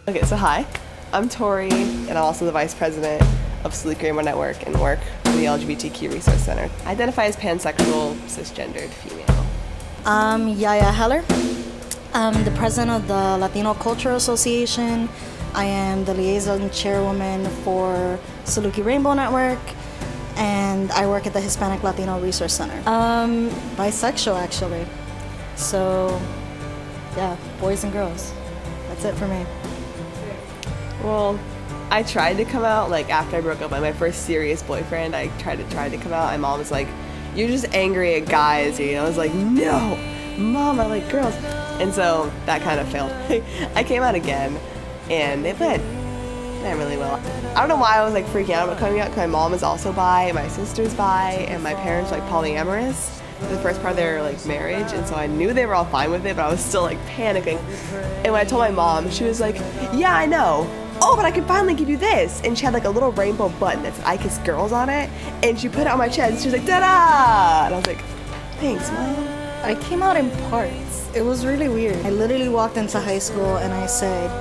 Okay, so hi, I'm Torrie, and I'm also the Vice President of Salute Rainbow Network and work for the LGBTQ Resource Center. I identify as pansexual, cisgendered female. I'm Yaya Heller. I'm the president of the Latino Culture Association. I am the liaison chairwoman for Salute Rainbow Network, and I work at the Hispanic Latino Resource Center. Bisexual, actually. So, yeah, boys and girls. That's it for me. Well, I tried to come out, like, after I broke up with my first serious boyfriend. I tried to come out. My mom was like, "You're just angry at guys." And I was like, "No, Mom, I like girls." And so that kind of failed. I came out again, and it went really well. I don't know why I was like freaking out about coming out, because my mom is also bi, my sister's bi, and my parents are like polyamorous. The first part of their like marriage, and so I knew they were all fine with it, but I was still like panicking. And when I told my mom, she was like, "Yeah, I know. Oh, but I can finally give you this." And she had like a little rainbow button that said "I Kiss Girls" on it, and she put it on my chest. She was like, "Ta-da!" And I was like, "Thanks, Mom." I came out in parts. It was really weird. I literally walked into high school and I said,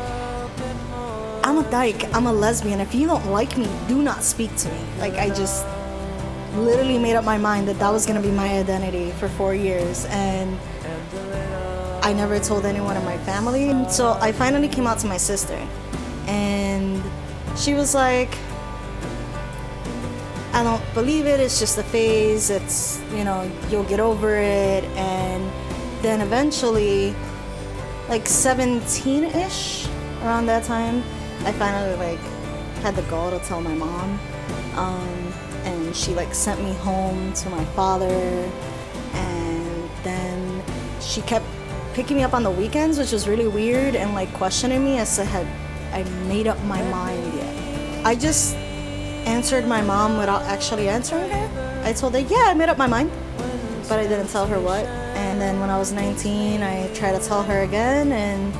"I'm a dyke, I'm a lesbian. If you don't like me, do not speak to me." Like, I just literally made up my mind that that was gonna be my identity for 4 years, and I never told anyone in my family. So I finally came out to my sister, and she was like, "I don't believe it, it's just a phase, it's, you know, you'll get over it." And then eventually, like 17-ish, around that time, I finally like had the gall to tell my mom. And she like sent me home to my father, and then she kept picking me up on the weekends, which was really weird, and like questioning me as to had I made up my mind yet. I just answered my mom without actually answering her. I told her, "Yeah, I made up my mind," but I didn't tell her what. And then when I was 19, I tried to tell her again, and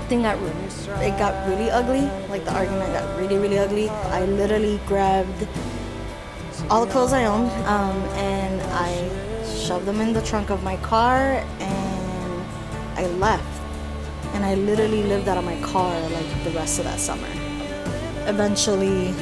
it got really ugly. Like, the argument got really ugly. I literally grabbed all the clothes I owned, and I shoved them in the trunk of my car, and I left. And I literally lived out of my car like the rest of that summer. Eventually,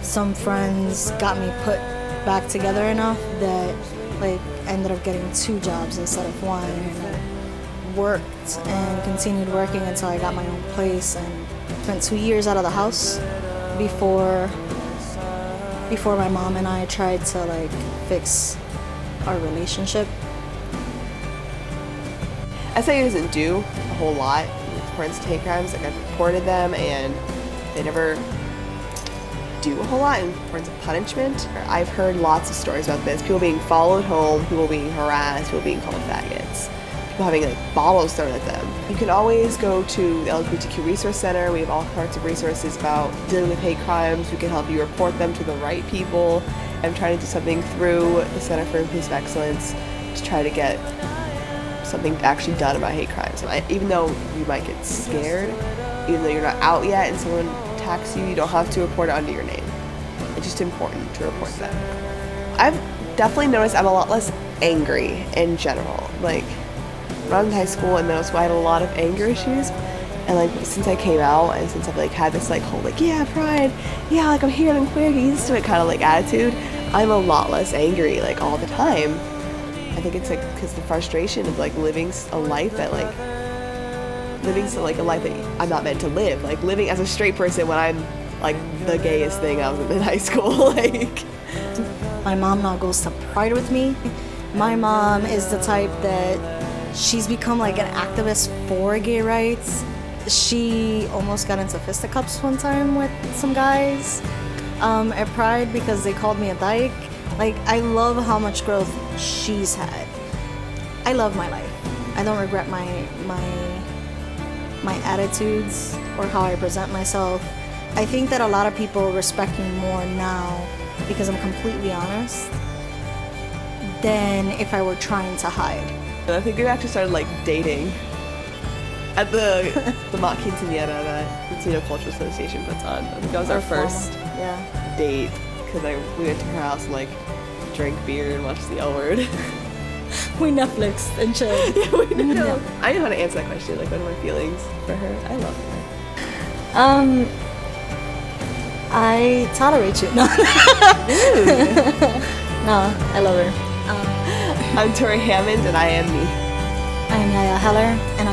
some friends got me put back together enough that like I ended up getting 2 jobs instead of 1, and I worked and continued working until I got my own place, and spent 2 years out of the house before my mom and I tried to like fix our relationship. I say he doesn't do a whole lot with regards to hate crimes. Like, I've reported them, and they never do a whole lot in terms of punishment. I've heard lots of stories about this. People being followed home, people being harassed, people being called faggots, people having like bottles thrown at them. You can always go to the LGBTQ Resource Center. We have all sorts of resources about dealing with hate crimes. We can help you report them to the right people. I'm trying to do something through the Center for Inclusive Excellence to try to get something actually done about hate crimes. Even though you might get scared, even though you're not out yet and someone attacks you, you don't have to report it under your name. It's just important to report that. I've definitely noticed I'm a lot less angry in general. Like, when I was in high school and middle school, I had a lot of anger issues. And like, since I came out and since I've like had this like whole like, yeah, pride, yeah, like I'm here and I'm queer, get used to it kind of like attitude, I'm a lot less angry like all the time. I think it's like because the frustration of like living a life that like a life that I'm not meant to live, like living as a straight person when I'm like the gayest thing I was in high school. Like, my mom now goes to Pride with me. My mom is the type that she's become like an activist for gay rights. She almost got into fisticuffs one time with some guys at Pride because they called me a dyke. Like, I love how much growth she's had. I love my life. I don't regret my attitudes or how I present myself. I think that a lot of people respect me more now because I'm completely honest than if I were trying to hide. I think we actually started like dating at the Mock Quinceañera that Latino Cultural Association puts on. I think that was our first date because we went to her house and like drank beer and watched the L Word. We Netflix and chill. No. I know how to answer that question. Like, what are my feelings for her? I love her. I tolerate you. No. No, I love her. I'm Torrie Hammond, and I am me. I'm Yaya Heller, and